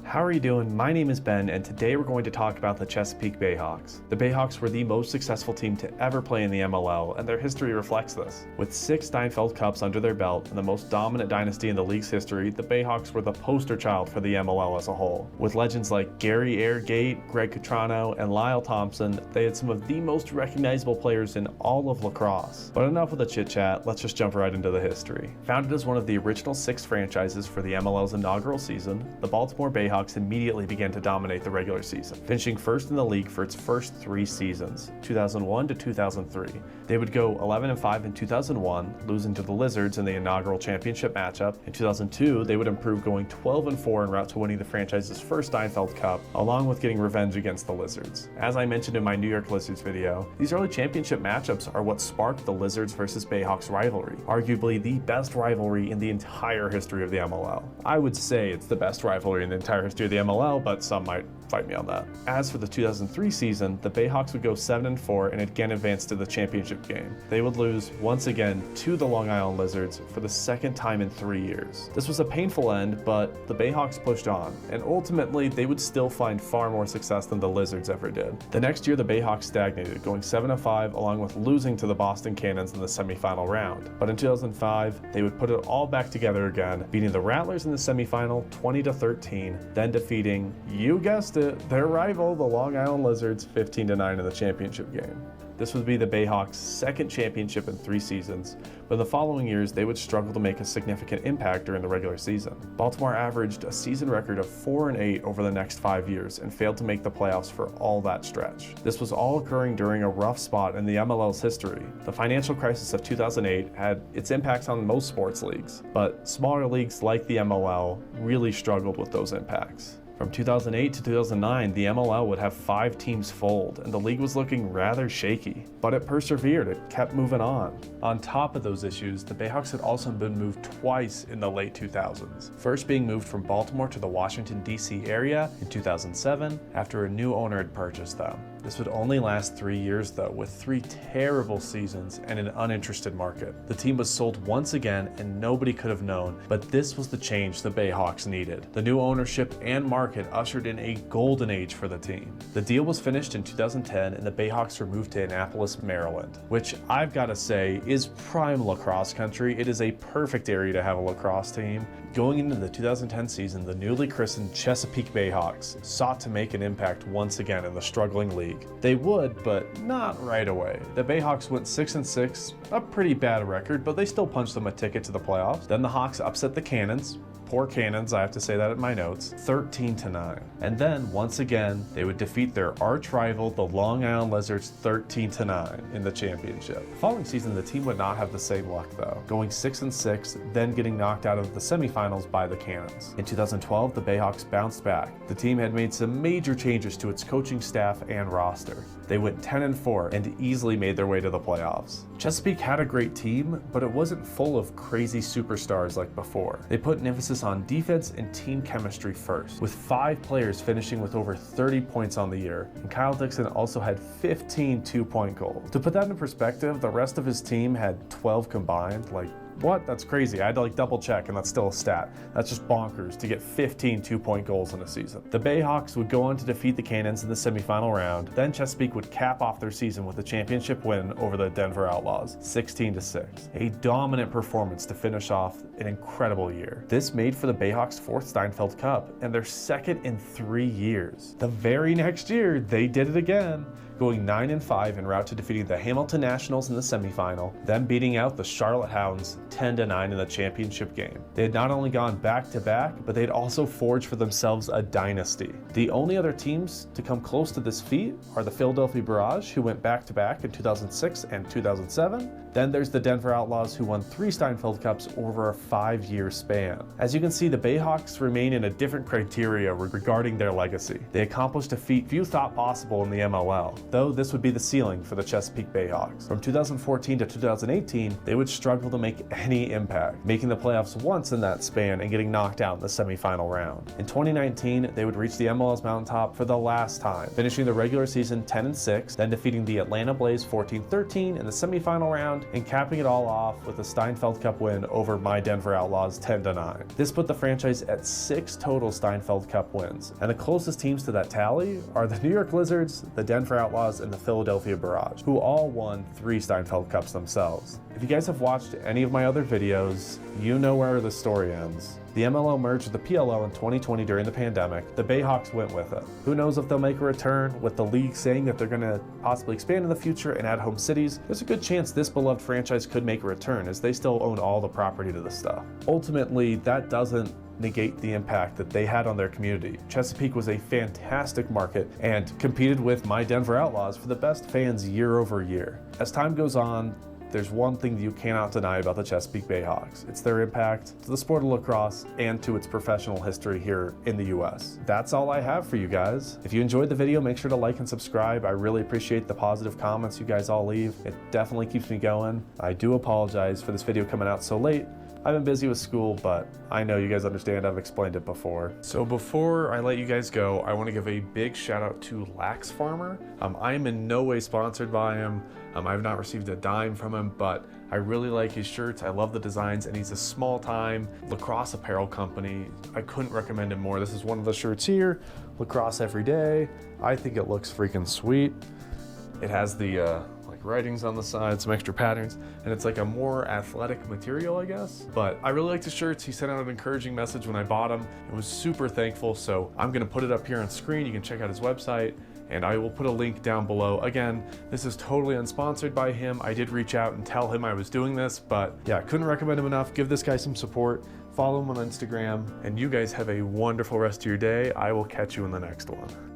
How are you doing? My name is Ben, and today we're going to talk about the Chesapeake Bayhawks. The Bayhawks were the most successful team to ever play in the MLL, and their history reflects this. With 6 Steinfeld Cups under their belt and the most dominant dynasty in the league's history, the Bayhawks were the poster child for the MLL as a whole. With legends like Gary Airgate, Greg Cutrano, and Lyle Thompson, they had some of the most recognizable players in all of lacrosse. But enough with the chit-chat, let's just jump right into the history. Founded as one of the original 6 franchises for the MLL's inaugural season, the Baltimore Bayhawks immediately began to dominate the regular season, finishing first in the league for its first 3 seasons, 2001 to 2003. They would go 11-5 in 2001, losing to the Lizards in the inaugural championship matchup. In 2002, they would improve, going 12-4 en route to winning the franchise's first Steinfeld Cup, along with getting revenge against the Lizards. As I mentioned in my New York Lizards video, these early championship matchups are what sparked the Lizards versus Bayhawks rivalry, arguably the best rivalry in the entire history of the MLL. I would say it's the best rivalry in the entire history of the MLL, but some might fight me on that. As for the 2003 season, the Bayhawks would go 7-4 and again advance to the championship game. They would lose once again to the Long Island Lizards for the second time in 3 years. This was a painful end, but the Bayhawks pushed on, and ultimately they would still find far more success than the Lizards ever did. The next year, the Bayhawks stagnated, going 7-5 along with losing to the Boston Cannons in the semifinal round. But in 2005, they would put it all back together again, beating the Rattlers in the semifinal 20-13, then defeating, you guessed it, their rival, the Long Island Lizards, 15-9 in the championship game. This would be the Bayhawks' second championship in 3 seasons, but in the following years they would struggle to make a significant impact during the regular season. Baltimore averaged a season record of 4-8 over the next 5 years and failed to make the playoffs for all that stretch. This was all occurring during a rough spot in the MLL's history. The financial crisis of 2008 had its impacts on most sports leagues, but smaller leagues like the MLL really struggled with those impacts. From 2008 to 2009, the MLL would have 5 teams fold, and the league was looking rather shaky. But it persevered, it kept moving on. On top of those issues, the Bayhawks had also been moved twice in the late 2000s. First being moved from Baltimore to the Washington, D.C. area in 2007 after a new owner had purchased them. This would only last 3 years though, with 3 terrible seasons and an uninterested market. The team was sold once again and nobody could have known, but this was the change the Bayhawks needed. The new ownership and market ushered in a golden age for the team. The deal was finished in 2010 and the Bayhawks were moved to Annapolis, Maryland, which I've got to say is prime lacrosse country. It is a perfect area to have a lacrosse team. Going into the 2010 season, the newly christened Chesapeake Bayhawks sought to make an impact once again in the struggling league. They would, but not right away. The Bayhawks went 6-6, a pretty bad record, but they still punched them a ticket to the playoffs. Then the Hawks upset the Cannons. Poor Cannons, I have to say that in my notes, 13-9. And then, once again, they would defeat their arch rival, the Long Island Lizards, 13-9 in the championship. The following season, the team would not have the same luck though, going 6-6, then getting knocked out of the semifinals by the Cannons. In 2012, the Bayhawks bounced back. The team had made some major changes to its coaching staff and roster. They went 10-4 and easily made their way to the playoffs. Chesapeake had a great team, but it wasn't full of crazy superstars like before. They put an emphasis on defense and team chemistry first, with 5 players finishing with over 30 points on the year, and Kyle Dixon also had 15 2-point goals. To put that in perspective, the rest of his team had 12 combined. Like, what? That's crazy. I had to double check and that's still a stat. That's just bonkers to get 15 2-point goals in a season. The Bayhawks would go on to defeat the Cannons in the semifinal round. Then Chesapeake would cap off their season with a championship win over the Denver Outlaws, 16-6. A dominant performance to finish off an incredible year. This made for the Bayhawks' 4th Steinfeld Cup and their 2nd in 3 years. The very next year, they did it again, going 9-5 en route to defeating the Hamilton Nationals in the semifinal, then beating out the Charlotte Hounds 10-9 in the championship game. They had not only gone back-to-back, but they had also forged for themselves a dynasty. The only other teams to come close to this feat are the Philadelphia Barrage, who went back-to-back in 2006 and 2007. Then there's the Denver Outlaws, who won 3 Steinfeld Cups over a 5-year span. As you can see, the Bayhawks remain in a different criteria regarding their legacy. They accomplished a feat few thought possible in the MLL. though this would be the ceiling for the Chesapeake Bayhawks. From 2014 to 2018, they would struggle to make any impact, making the playoffs once in that span and getting knocked out in the semifinal round. In 2019, they would reach the MLL's mountaintop for the last time, finishing the regular season 10-6, then defeating the Atlanta Blaze 14-13 in the semifinal round, and capping it all off with a Steinfeld Cup win over my Denver Outlaws 10-9. This put the franchise at 6 total Steinfeld Cup wins, and the closest teams to that tally are the New York Lizards, the Denver Outlaws, and the Philadelphia Barrage, who all won 3 Steinfeld Cups themselves. If you guys have watched any of my other videos, you know where the story ends. The MLL merged with the PLL in 2020 during the pandemic. The Bayhawks went with it. Who knows if they'll make a return? With the league saying that they're going to possibly expand in the future and add home cities, there's a good chance this beloved franchise could make a return, as they still own all the property to the stuff. Ultimately, that doesn't negate the impact that they had on their community. Chesapeake was a fantastic market and competed with my Denver Outlaws for the best fans year over year. As time goes on, there's one thing that you cannot deny about the Chesapeake Bayhawks. It's their impact to the sport of lacrosse and to its professional history here in the US. That's all I have for you guys. If you enjoyed the video, make sure to like and subscribe. I really appreciate the positive comments you guys all leave. It definitely keeps me going. I do apologize for this video coming out so late. I've been busy with school, but I know you guys understand. I've explained it before. So before I let you guys go, I want to give a big shout out to Lax Farmer. I am in no way sponsored by him. I've not received a dime from him, but I really like his shirts. I love the designs, and he's a small time lacrosse apparel company. I couldn't recommend him more. This is one of the shirts here, Lacrosse Every Day. I think it looks freaking sweet. It has the writings on the side, some extra patterns, and it's like a more athletic material, I guess. But I really like the shirts. He sent out an encouraging message when I bought them. I was super thankful, so I'm gonna put it up here on screen. You can check out his website, and I will put a link down below. Again, this is totally unsponsored by him. I did reach out and tell him I was doing this, but yeah, couldn't recommend him enough. Give this guy some support. Follow him on Instagram, and you guys have a wonderful rest of your day. I will catch you in the next one.